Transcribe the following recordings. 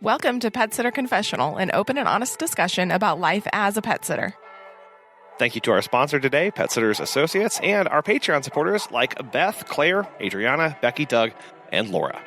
Welcome to Pet Sitter Confessional, an open and honest discussion about life as a pet sitter. Thank you to our sponsor today, Pet Sitters Associates, and our Patreon supporters like Beth, Claire, Adriana, Becky, Doug, and Laura.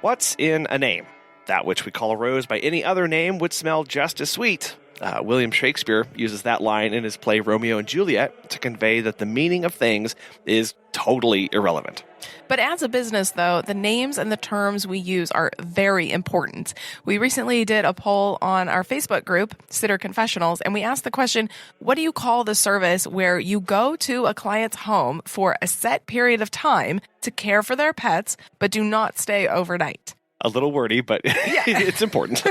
What's in a name? That which we call a rose by any other name would smell just as sweet. William Shakespeare uses that line in his play Romeo and Juliet to convey that the meaning of things is totally irrelevant. But as a business, though, the names and the terms we use are very important. We recently did a poll on our Facebook group, Sitter Confessionals, and we asked the question, what do you call the service where you go to a client's home for a set period of time to care for their pets, but do not stay overnight? A little wordy, but it's important.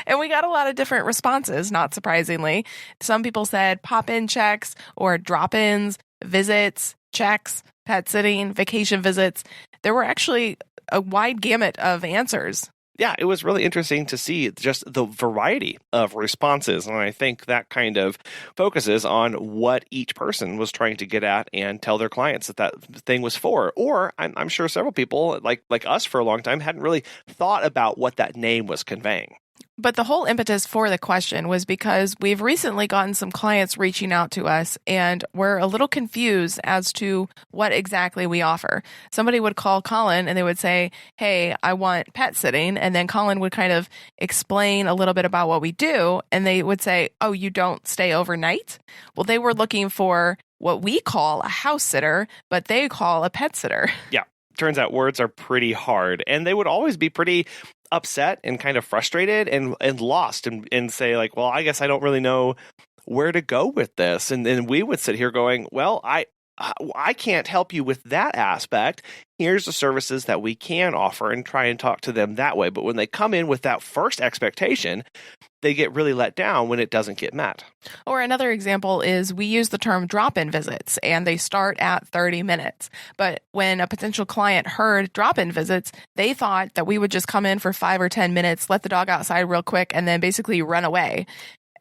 And we got a lot of different responses, not surprisingly. Some people said pop-in checks or drop-ins, visits, checks, pet sitting, vacation visits. There were actually a wide gamut of answers. Yeah, it was really interesting to see just the variety of responses. And I think that kind of focuses on what each person was trying to get at and tell their clients that thing was for. Or I'm sure several people, like us for a long time, hadn't really thought about what that name was conveying. But the whole impetus for the question was because we've recently gotten some clients reaching out to us, and we're a little confused as to what exactly we offer. Somebody would call Colin and they would say, hey, I want pet sitting. And then Colin would kind of explain a little bit about what we do. And they would say, oh, you don't stay overnight? Well, they were looking for what we call a house sitter, but they call a pet sitter. Yeah. Turns out words are pretty hard, and they would always be pretty upset and kind of frustrated and lost and say like, well, I guess I don't really know where to go with this. And then we would sit here going, well, I can't help you with that aspect. Here's the services that we can offer and try and talk to them that way. But when they come in with that first expectation, they get really let down when it doesn't get met. Or another example is we use the term drop-in visits, and they start at 30 minutes. But when a potential client heard drop-in visits, they thought that we would just come in for 5 or 10 minutes, let the dog outside real quick, and then basically run away.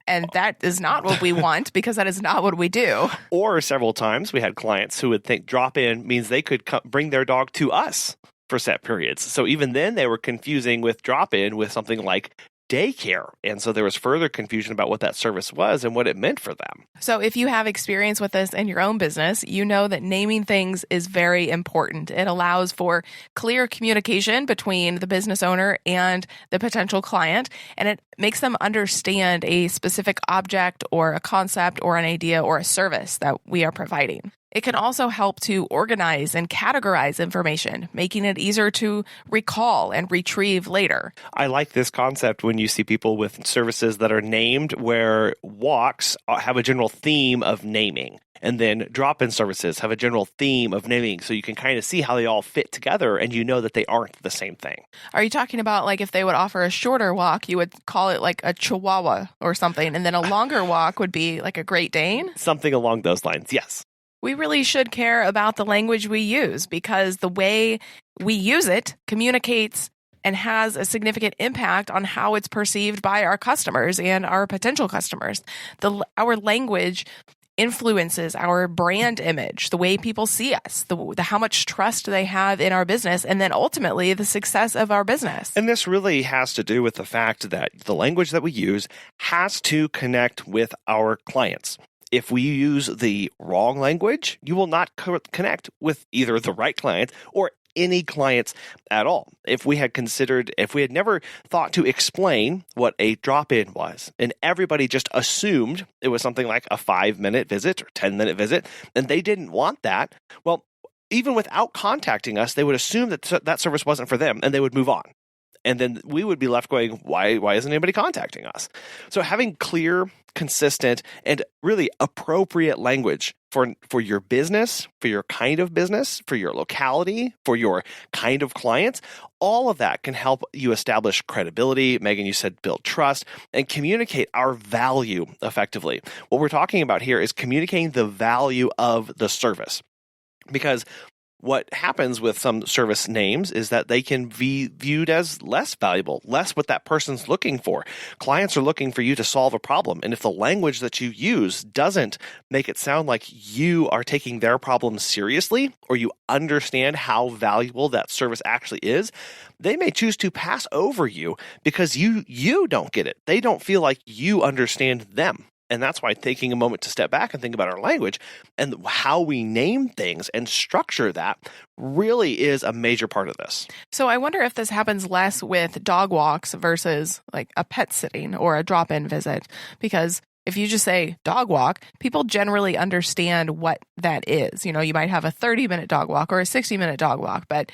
And that is not what we want, because that is not what we do. Or several times we had clients who would think drop-in means they could bring their dog to us for set periods. So even then they were confusing with drop-in with something like daycare. And so there was further confusion about what that service was and what it meant for them. So if you have experience with this in your own business, you know that naming things is very important. It allows for clear communication between the business owner and the potential client, and it makes them understand a specific object or a concept or an idea or a service that we are providing. It can also help to organize and categorize information, making it easier to recall and retrieve later. I like this concept when you see people with services that are named where walks have a general theme of naming. And then drop-in services have a general theme of naming. So you can kind of see how they all fit together and you know that they aren't the same thing. Are you talking about like if they would offer a shorter walk, you would call it like a Chihuahua or something. And then a longer walk would be like a Great Dane? Something along those lines, yes. We really should care about the language we use, because the way we use it communicates and has a significant impact on how it's perceived by our customers and our potential customers. Our language influences our brand image, the way people see us, the how much trust they have in our business, and then ultimately the success of our business. And this really has to do with the fact that the language that we use has to connect with our clients. If we use the wrong language, you will not connect with either the right client or any clients at all. If we had never thought to explain what a drop-in was, and everybody just assumed it was something like a 5-minute visit or 10-minute visit, and they didn't want that, well, even without contacting us, they would assume that that service wasn't for them, and they would move on. And then we would be left going, why isn't anybody contacting us? So having clear, consistent, and really appropriate language for your business, for your kind of business, for your locality, for your kind of clients, all of that can help you establish credibility. Megan, you said build trust and communicate our value effectively. What we're talking about here is communicating the value of the service. Because what happens with some service names is that they can be viewed as less valuable, less what that person's looking for. Clients are looking for you to solve a problem. And if the language that you use doesn't make it sound like you are taking their problem seriously, or you understand how valuable that service actually is, they may choose to pass over you because you don't get it. They don't feel like you understand them. And that's why taking a moment to step back and think about our language and how we name things and structure that really is a major part of this. So I wonder if this happens less with dog walks versus like a pet sitting or a drop-in visit, because if you just say dog walk, people generally understand what that is. You might have a 30-minute dog walk or a 60-minute dog walk. But,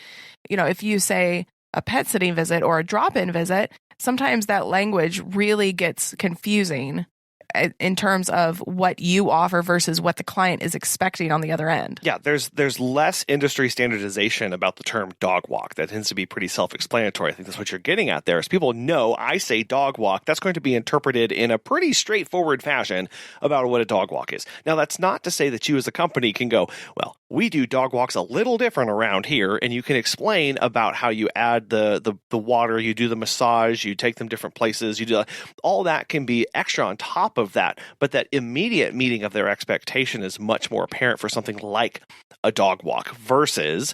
if you say a pet sitting visit or a drop-in visit, sometimes that language really gets confusing in terms of what you offer versus what the client is expecting on the other end. Yeah, there's less industry standardization about the term dog walk. That tends to be pretty self-explanatory. I think that's what you're getting at there, is people know I say dog walk, that's going to be interpreted in a pretty straightforward fashion about what a dog walk is. Now, that's not to say that you as a company can go, well, we do dog walks a little different around here, and you can explain about how you add the water, you do the massage, you take them different places, you do all that can be extra on top of that. But that immediate meeting of their expectation is much more apparent for something like a dog walk versus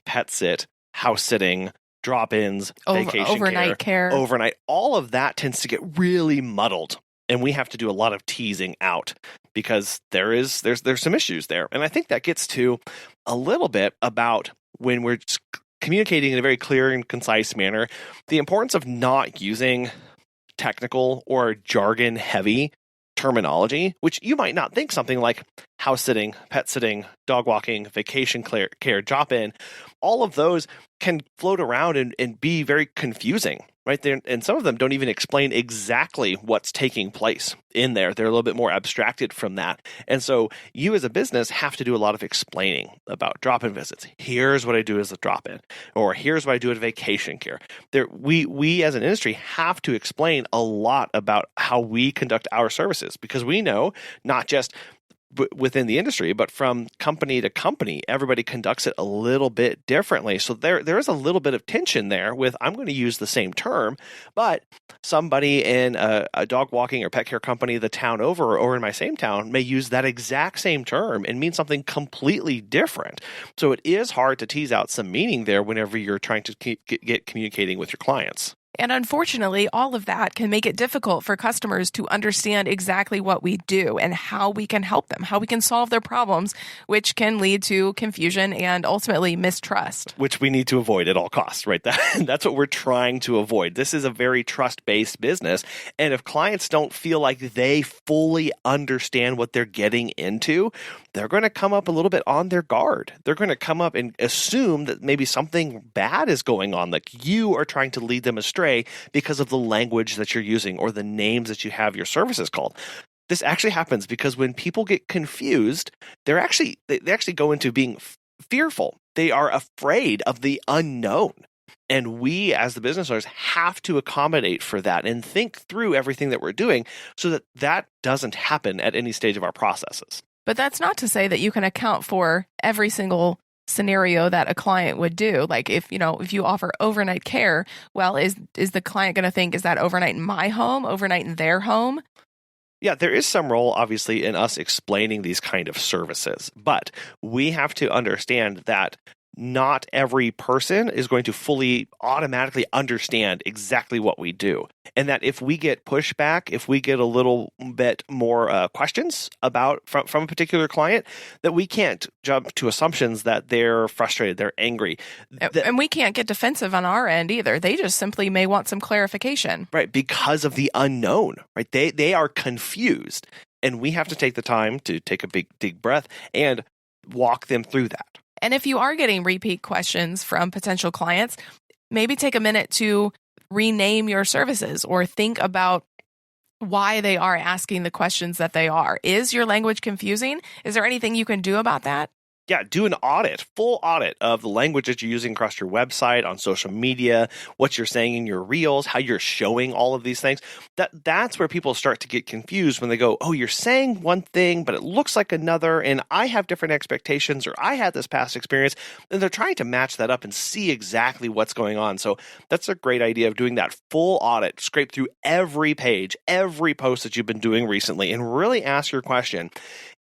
pet sit, house sitting, drop-ins, vacation overnight care. Overnight. All of that tends to get really muddled. And we have to do a lot of teasing out because there's some issues there. And I think that gets to a little bit about when we're communicating in a very clear and concise manner, the importance of not using technical or jargon heavy terminology, which you might not think something like house sitting, pet sitting, dog walking, vacation care, drop-in, all of those can float around and be very confusing, right? And some of them don't even explain exactly what's taking place in there. They're a little bit more abstracted from that. And so you as a business have to do a lot of explaining about drop-in visits. Here's what I do as a drop-in, or here's what I do at vacation care. We as an industry have to explain a lot about how we conduct our services, because we know not just within the industry, but from company to company, everybody conducts it a little bit differently. So there is a little bit of tension there with, I'm going to use the same term, but somebody in a dog walking or pet care company the town over or in my same town may use that exact same term and mean something completely different. So it is hard to tease out some meaning there whenever you're trying to get communicating with your clients. And unfortunately, all of that can make it difficult for customers to understand exactly what we do and how we can help them, how we can solve their problems, which can lead to confusion and ultimately mistrust. Which we need to avoid at all costs, right? That's what we're trying to avoid. This is a very trust-based business. And if clients don't feel like they fully understand what they're getting into, they're going to come up a little bit on their guard. They're going to come up and assume that maybe something bad is going on, like you are trying to lead them astray because of the language that you're using or the names that you have your services called. This actually happens because when people get confused, they actually go into being fearful. They are afraid of the unknown. And we, as the business owners, have to accommodate for that and think through everything that we're doing so that that doesn't happen at any stage of our processes. But that's not to say that you can account for every single scenario that a client would do. Like if you offer overnight care, well, is the client going to think, is that overnight in my home, overnight in their home? Yeah, there is some role, obviously, in us explaining these kind of services, but we have to understand that not every person is going to fully automatically understand exactly what we do. And that if we get pushback, if we get a little bit more questions about from a particular client, that we can't jump to assumptions that they're frustrated, they're angry. And we can't get defensive on our end either. They just simply may want some clarification. Right, because of the unknown, right? They are confused. And we have to take the time to take a big, deep breath and walk them through that. And if you are getting repeat questions from potential clients, maybe take a minute to rename your services or think about why they are asking the questions that they are. Is your language confusing? Is there anything you can do about that? Yeah, do an audit, full audit of the language that you're using across your website, on social media, what you're saying in your reels, how you're showing all of these things. That's where people start to get confused when they go, oh, you're saying one thing, but it looks like another, and I have different expectations, or I had this past experience, and they're trying to match that up and see exactly what's going on. So that's a great idea of doing that full audit, scrape through every page, every post that you've been doing recently, and really ask your question.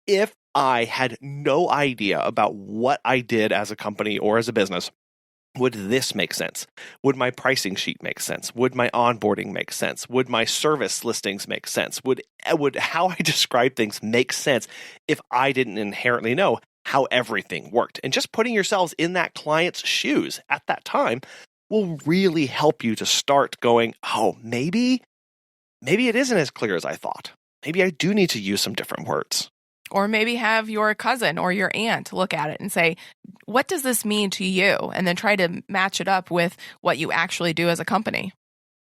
If I had no idea about what I did as a company or as a business, would this make sense? Would my pricing sheet make sense? Would my onboarding make sense? Would my service listings make sense? Would how I describe things make sense if I didn't inherently know how everything worked? And just putting yourselves in that client's shoes at that time will really help you to start going, oh, maybe it isn't as clear as I thought. Maybe I do need to use some different words. Or maybe have your cousin or your aunt look at it and say, what does this mean to you? And then try to match it up with what you actually do as a company.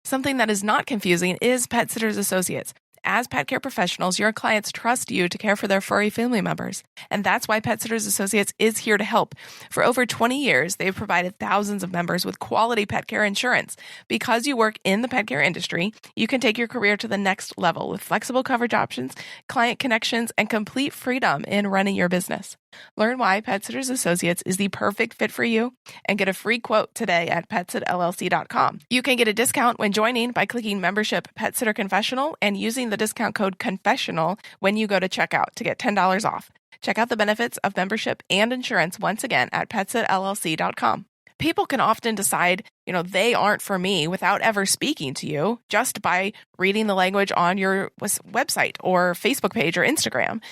Something that is not confusing is Pet Sitters Associates. As pet care professionals, your clients trust you to care for their furry family members. And that's why Pet Sitters Associates is here to help. For over 20 years, they've provided thousands of members with quality pet care insurance. Because you work in the pet care industry, you can take your career to the next level with flexible coverage options, client connections, and complete freedom in running your business. Learn why Pet Sitters Associates is the perfect fit for you and get a free quote today at petsitllc.com. You can get a discount when joining by clicking membership Pet Sitter Confessional and using the discount code Confessional when you go to checkout to get $10 off. Check out the benefits of membership and insurance once again at petsitllc.com. People can often decide, they aren't for me without ever speaking to you just by reading the language on your website or Facebook page or Instagram.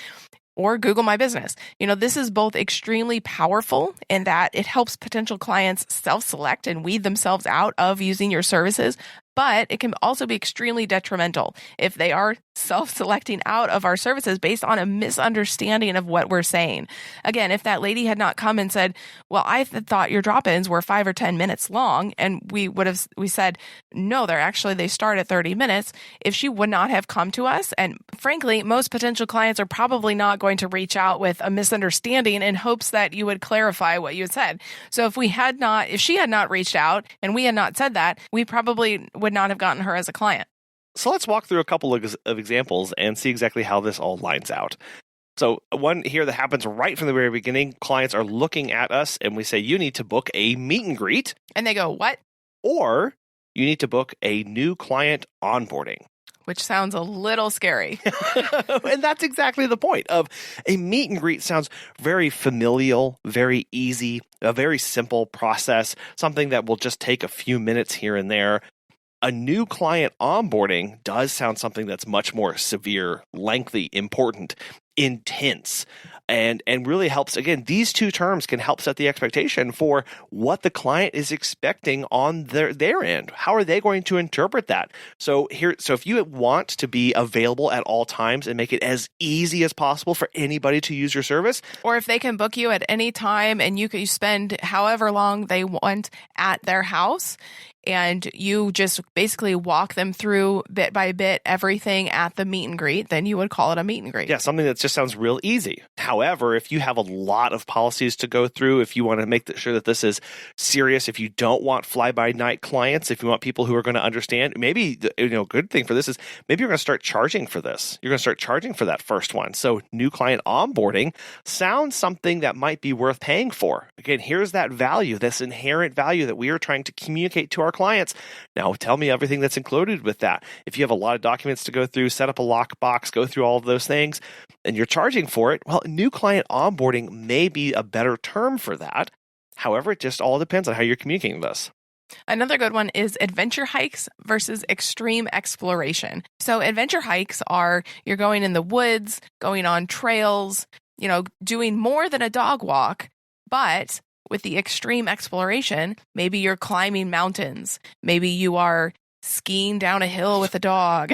Or Google My Business. This is both extremely powerful in that it helps potential clients self-select and weed themselves out of using your services, but it can also be extremely detrimental if they are self-selecting out of our services based on a misunderstanding of what we're saying. Again, if that lady had not come and said, well, I thought your drop-ins were 5 or 10 minutes long, and we said, no, they start at 30 minutes. If she would not have come to us, and frankly, most potential clients are probably not going to reach out with a misunderstanding in hopes that you would clarify what you had said. So if she had not reached out and we had not said that, we probably would not have gotten her as a client. So let's walk through a couple of examples and see exactly how this all lines out. So one here that happens right from the very beginning, clients are looking at us and we say, you need to book a meet and greet. And they go, what? Or you need to book a new client onboarding. Which sounds a little scary. And that's exactly the point of a meet and greet. Sounds very familial, very easy, a very simple process, something that will just take a few minutes here and there. A new client onboarding does sound something that's much more severe, lengthy, important, intense, and really helps. Again, these two terms can help set the expectation for what the client is expecting on their end. How are they going to interpret that? So if you want to be available at all times and make it as easy as possible for anybody to use your service, or if they can book you at any time and you can spend however long they want at their house, and you just basically walk them through bit by bit everything at the meet and greet, then you would call it a meet and greet. Yeah, something that just sounds real easy. However, if you have a lot of policies to go through, if you want to make sure that this is serious, if you don't want fly-by-night clients, if you want people who are going to understand, maybe a good thing for this is maybe you're going to start charging for this. You're going to start charging for that first one. So new client onboarding sounds something that might be worth paying for. Again, here's that value, this inherent value that we are trying to communicate to our clients. Now, tell me everything that's included with that. If you have a lot of documents to go through, set up a lockbox, go through all of those things, and you're charging for it, well, new client onboarding may be a better term for that. However, it just all depends on how you're communicating this. Another good one is adventure hikes versus extreme exploration. So adventure hikes are you're going in the woods, going on trails, doing more than a dog walk, but with the extreme exploration, maybe you're climbing mountains. Maybe you are skiing down a hill with a dog.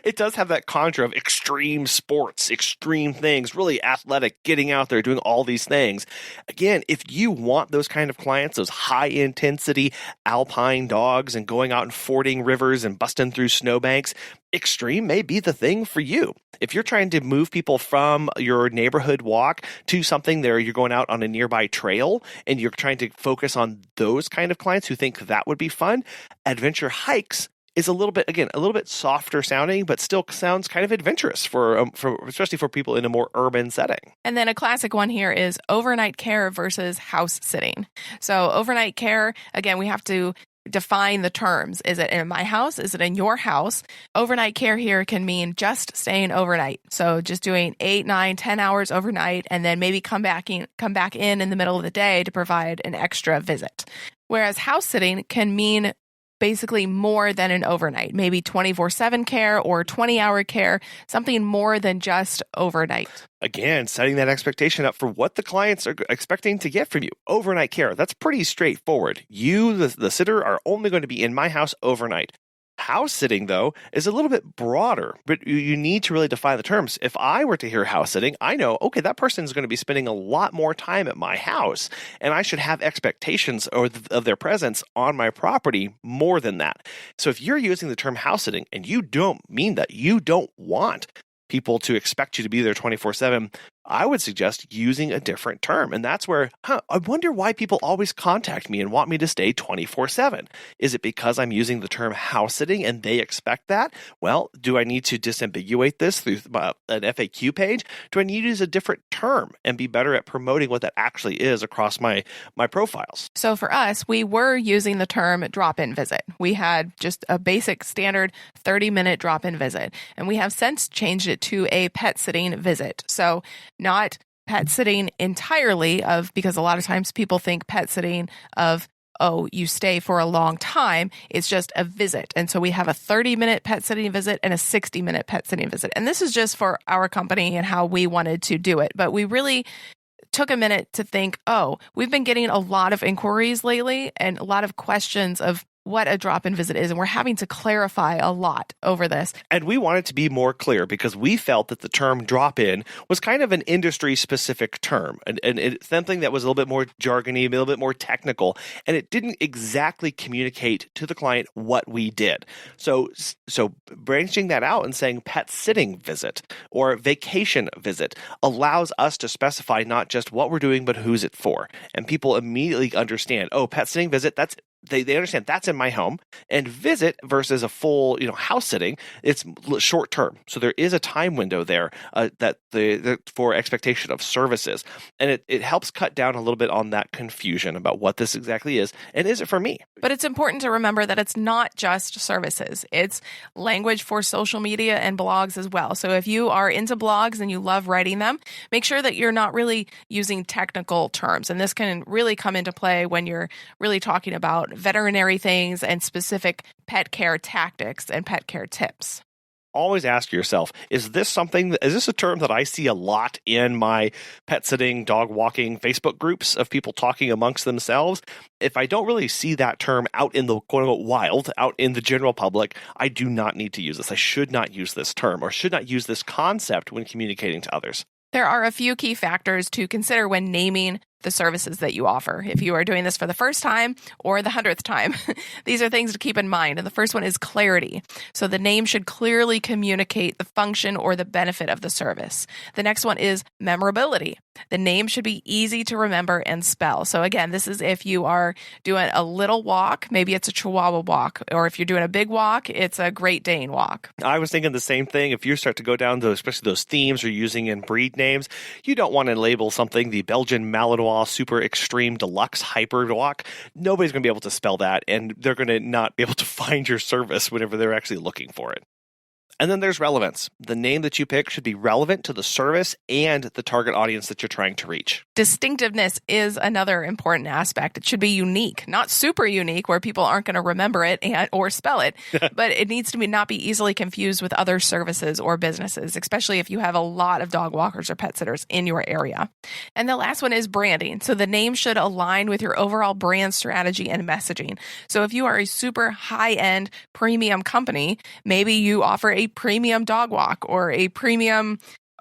It does have that conjure of extreme sports, extreme things, really athletic, getting out there, doing all these things. Again, if you want those kind of clients, those high intensity alpine dogs and going out and fording rivers and busting through snowbanks, extreme may be the thing for you. If you're trying to move people from your neighborhood walk to something there, you're going out on a nearby trail and you're trying to focus on those kind of clients who think that would be fun, adventure hikes is a little bit softer sounding, but still sounds kind of adventurous for especially for people in a more urban setting. And then a classic one here is overnight care versus house sitting. So overnight care, again, we have to define the terms. Is it in my house? Is it in your house? Overnight care here can mean just staying overnight. So just doing 8, 9, 10 hours overnight, and then maybe come back in the middle of the day to provide an extra visit. Whereas house sitting can mean basically more than an overnight, maybe 24/7 care or 20-hour care, something more than just overnight. Again, setting that expectation up for what the clients are expecting to get from you. Overnight care, that's pretty straightforward. You, the sitter, are only going to be in my house overnight. House sitting, though, is a little bit broader, but you need to really define the terms. If I were to hear house sitting, I know, okay, that person is going to be spending a lot more time at my house, and I should have expectations of their presence on my property more than that. So if you're using the term house sitting and you don't mean that, you don't want people to expect you to be there 24/7, I would suggest using a different term. And that's where, I wonder why people always contact me and want me to stay 24/7. Is it because I'm using the term house sitting and they expect that? Well, do I need to disambiguate this through an FAQ page? Do I need to use a different term and be better at promoting what that actually is across my profiles? So for us, we were using the term drop-in visit. We had just a basic standard 30-minute drop-in visit, and we have since changed it to a pet sitting visit. So not pet sitting entirely because a lot of times people think pet sitting of, oh, you stay for a long time. It's just a visit. And so we have a 30-minute pet sitting visit and a 60-minute pet sitting visit. And this is just for our company and how we wanted to do it. But we really took a minute to think, we've been getting a lot of inquiries lately and a lot of questions of what a drop-in visit is, and we're having to clarify a lot over this. And we wanted to be more clear because we felt that the term drop-in was kind of an industry-specific term, and it's something that was a little bit more jargony, a little bit more technical, and it didn't exactly communicate to the client what we did. So branching that out and saying pet sitting visit or vacation visit allows us to specify not just what we're doing, but who's it for. And people immediately understand, pet sitting visit, they understand that's in my home. And visit versus a full house sitting, it's short term. So there is a time window there that for expectation of services. And it helps cut down a little bit on that confusion about what this exactly is and is it for me. But it's important to remember that it's not just services. It's language for social media and blogs as well. So if you are into blogs and you love writing them, make sure that you're not really using technical terms. And this can really come into play when you're really talking about veterinary things and specific pet care tactics and pet care tips. Always ask yourself, is this a term that I see a lot in my pet sitting, dog walking Facebook groups of people talking amongst themselves? If I don't really see that term out in the quote-unquote wild, out in the general public, I do not need to use this. I should not use this term or should not use this concept when communicating to others. There are a few key factors to consider when naming the services that you offer. If you are doing this for the first time or the 100th time, these are things to keep in mind. And the first one is clarity. So the name should clearly communicate the function or the benefit of the service. The next one is memorability. The name should be easy to remember and spell. So again, this is if you are doing a little walk, maybe it's a Chihuahua walk, or if you're doing a big walk, it's a Great Dane walk. I was thinking the same thing. If you start to go down those, especially those themes you're using in breed names, you don't want to label something the Belgian Malinois Super Extreme Deluxe Hyper Walk. Nobody's going to be able to spell that, and they're going to not be able to find your service whenever they're actually looking for it. And then there's relevance. The name that you pick should be relevant to the service and the target audience that you're trying to reach. Distinctiveness is another important aspect. It should be unique, not super unique where people aren't going to remember it or spell it, but it needs to not be easily confused with other services or businesses, especially if you have a lot of dog walkers or pet sitters in your area. And the last one is branding. So the name should align with your overall brand strategy and messaging. So if you are a super high-end premium company, maybe you offer a premium dog walk or a premium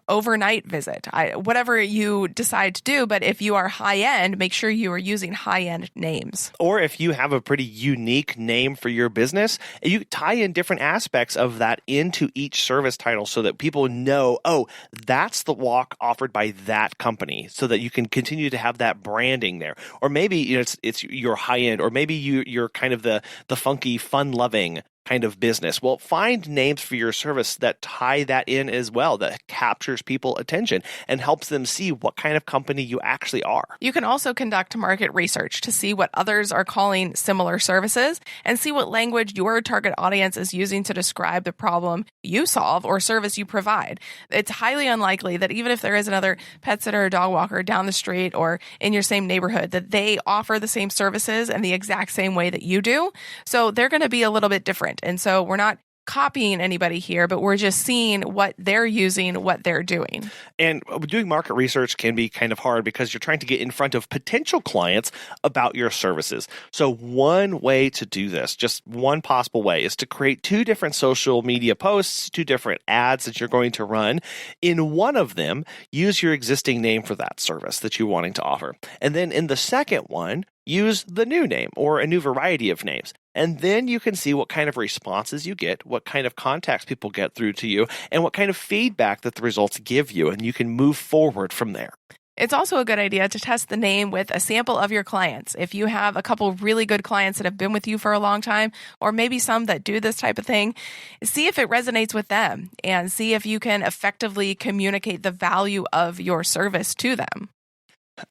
overnight visit, whatever you decide to do. But if you are high end, make sure you are using high end names. Or if you have a pretty unique name for your business, you tie in different aspects of that into each service title so that people know, oh, that's the walk offered by that company, so that you can continue to have that branding there. Or maybe it's your high end, or maybe you're kind of the funky, fun loving kind of business. Well, find names for your service that tie that in as well, that captures people's attention and helps them see what kind of company you actually are. You can also conduct market research to see what others are calling similar services and see what language your target audience is using to describe the problem you solve or service you provide. It's highly unlikely that even if there is another pet sitter or dog walker down the street or in your same neighborhood, that they offer the same services in the exact same way that you do. So they're going to be a little bit different. And so we're not copying anybody here, but we're just seeing what they're using, what they're doing. And doing market research can be kind of hard because you're trying to get in front of potential clients about your services. So one way to do this, just one possible way, is to create 2 different social media posts, 2 different ads that you're going to run. In one of them, use your existing name for that service that you're wanting to offer. And then in the second one, use the new name or a new variety of names. And then you can see what kind of responses you get, what kind of contacts people get through to you, and what kind of feedback that the results give you. And you can move forward from there. It's also a good idea to test the name with a sample of your clients. If you have a couple really good clients that have been with you for a long time, or maybe some that do this type of thing, see if it resonates with them and see if you can effectively communicate the value of your service to them.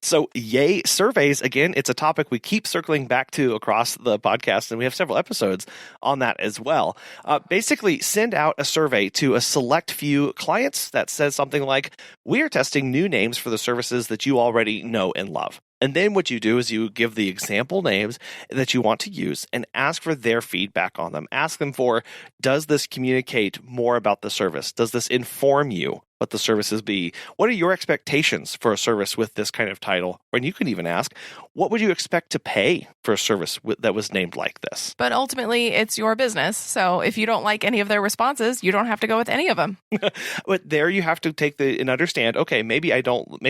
So, yay, surveys. Again, it's a topic we keep circling back to across the podcast, and we have several episodes on that as well. Basically, send out a survey to a select few clients that says something like, we are testing new names for the services that you already know and love. And then what you do is you give the example names that you want to use and ask for their feedback on them. Ask them for, does this communicate more about the service? Does this inform you what the services be? What are your expectations for a service with this kind of title? And you can even ask, what would you expect to pay for a service that was named like this? But ultimately, it's your business. So if you don't like any of their responses, you don't have to go with any of them. But there you have to take and understand, okay, maybe I don't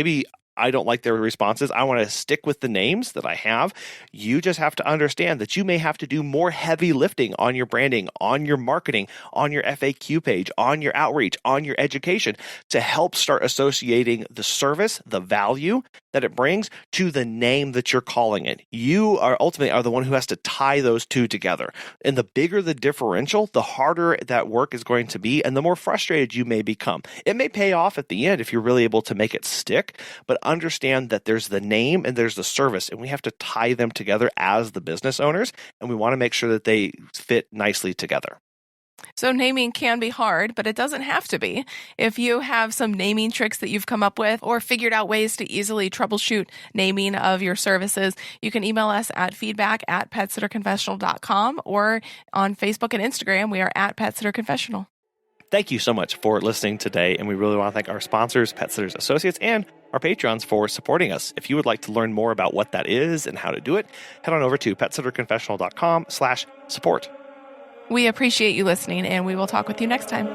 like their responses. I want to stick with the names that I have. You just have to understand that you may have to do more heavy lifting on your branding, on your marketing, on your FAQ page, on your outreach, on your education to help start associating the service, the value that it brings to the name that you're calling it. You are ultimately the one who has to tie those two together. And the bigger the differential, the harder that work is going to be and the more frustrated you may become. It may pay off at the end if you're really able to make it stick, but understand that there's the name and there's the service, and we have to tie them together as the business owners, and we want to make sure that they fit nicely together. So naming can be hard, but it doesn't have to be. If you have some naming tricks that you've come up with or figured out ways to easily troubleshoot naming of your services, you can email us at feedback@petsitterconfessional.com, or on Facebook and Instagram, we are at PetSitterConfessional. Thank you so much for listening today, and we really want to thank our sponsors, Pet Sitters Associates, and our Patreons for supporting us. If you would like to learn more about what that is and how to do it, head on over to PetSitterConfessional.com/support. We appreciate you listening, and we will talk with you next time.